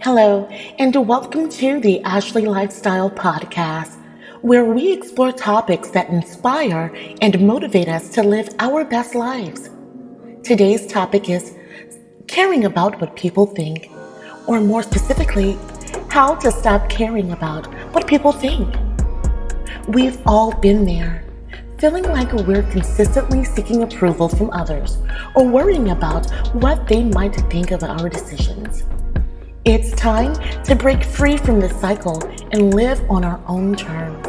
Hello, and welcome to the Ashley Lifestyle Podcast, where we explore topics that inspire and motivate us to live our best lives. Today's topic is caring about what people think, or more specifically, how to stop caring about what people think. We've all been there, feeling like we're consistently seeking approval from others or worrying about what they might think of our decisions. It's time to break free from this cycle and live on our own terms.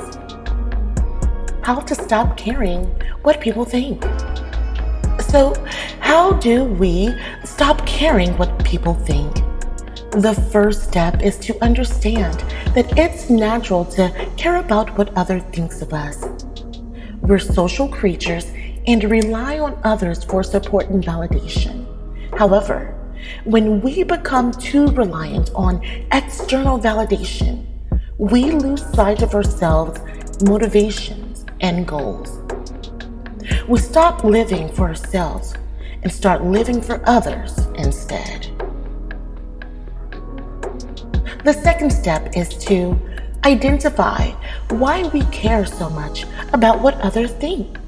How to stop caring what people think. So, how do we stop caring what people think? The first step is to understand that it's natural to care about what others think of us. We're social creatures and rely on others for support and validation. However, when we become too reliant on external validation, we lose sight of ourselves, motivations, and goals. We stop living for ourselves and start living for others instead. The second step is to identify why we care so much about what others think.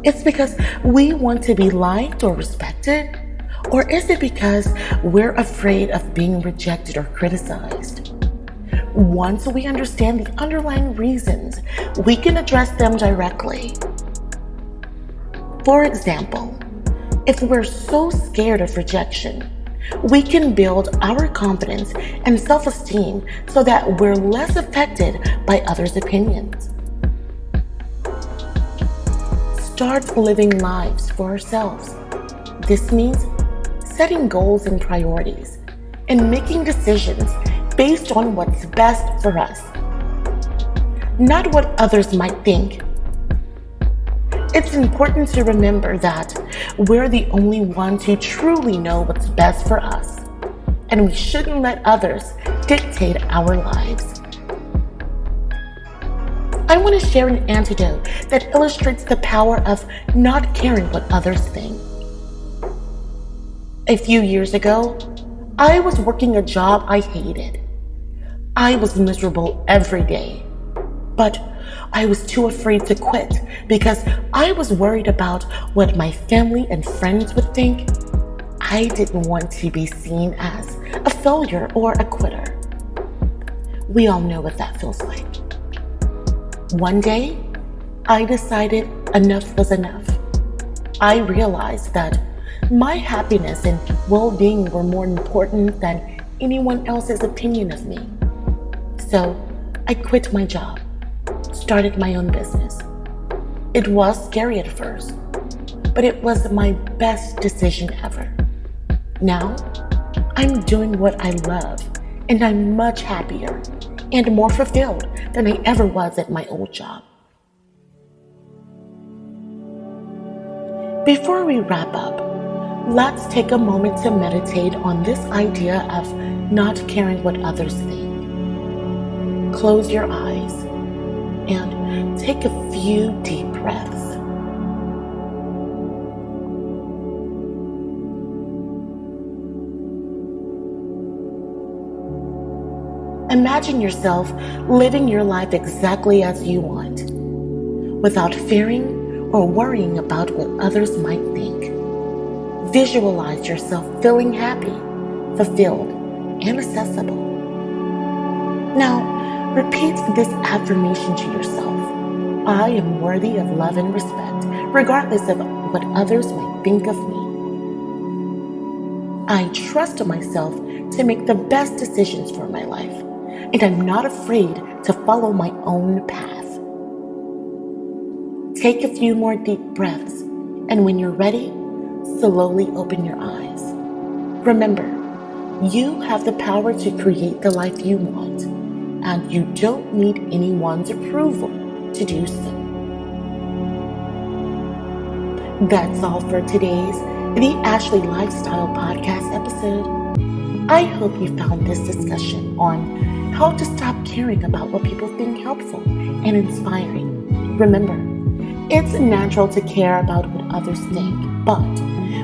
It's because we want to be liked or respected? Or is it because we're afraid of being rejected or criticized? Once we understand the underlying reasons, we can address them directly. For example, if we're so scared of rejection, we can build our confidence and self-esteem so that we're less affected by others' opinions. Start living lives for ourselves. This means setting goals and priorities, and making decisions based on what's best for us, not what others might think. It's important to remember that we're the only ones who truly know what's best for us, and we shouldn't let others dictate our lives. I want to share an antidote that illustrates the power of not caring what others think. A few years ago, I was working a job I hated. I was miserable every day, but I was too afraid to quit because I was worried about what my family and friends would think. I didn't want to be seen as a failure or a quitter. We all know what that feels like. One day, I decided enough was enough. I realized that my happiness and well-being were more important than anyone else's opinion of me. So I quit my job, started my own business. It was scary at first, but it was my best decision ever. Now, I'm doing what I love, and I'm much happier and more fulfilled than I ever was at my old job. Before we wrap up, let's take a moment to meditate on this idea of not caring what others think. Close your eyes and take a few deep breaths. Imagine yourself living your life exactly as you want, without fearing or worrying about what others might think. Visualize yourself feeling happy, fulfilled, and accessible. Now, repeat this affirmation to yourself. I am worthy of love and respect, regardless of what others might think of me. I trust myself to make the best decisions for my life, and I'm not afraid to follow my own path. Take a few more deep breaths, and when you're ready, slowly open your eyes. Remember, you have the power to create the life you want, and you don't need anyone's approval to do so. That's all for today's The Ashley Lifestyle Podcast episode. I hope you found this discussion on how to stop caring about what people think helpful and inspiring. Remember, it's natural to care about what others think, but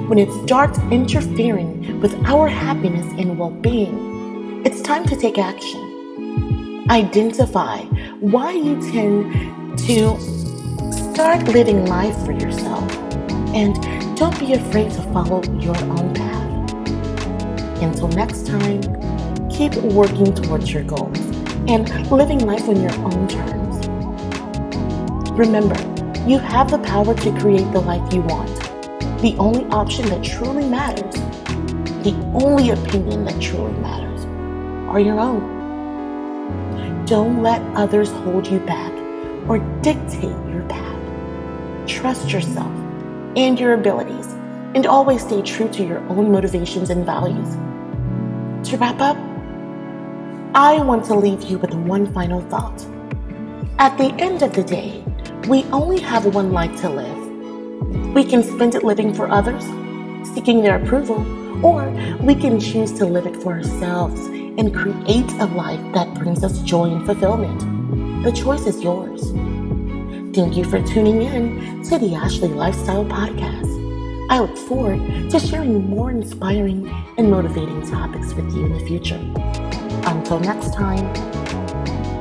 when it starts interfering with our happiness and well-being, It's time to take action. Identify why you tend to start living life for yourself, and don't be afraid to follow your own path. Until next time, keep working towards your goals and living life on your own terms. Remember, you have the power to create the life you want. The only option that truly matters, the only opinion that truly matters, are your own. Don't let others hold you back or dictate your path. Trust yourself and your abilities, and always stay true to your own motivations and values. To wrap up, I want to leave you with one final thought. At the end of the day, we only have one life to live. We can spend it living for others, seeking their approval, or we can choose to live it for ourselves and create a life that brings us joy and fulfillment. The choice is yours. Thank you for tuning in to the Ashley Lifestyle Podcast. I look forward to sharing more inspiring and motivating topics with you in the future. Until next time,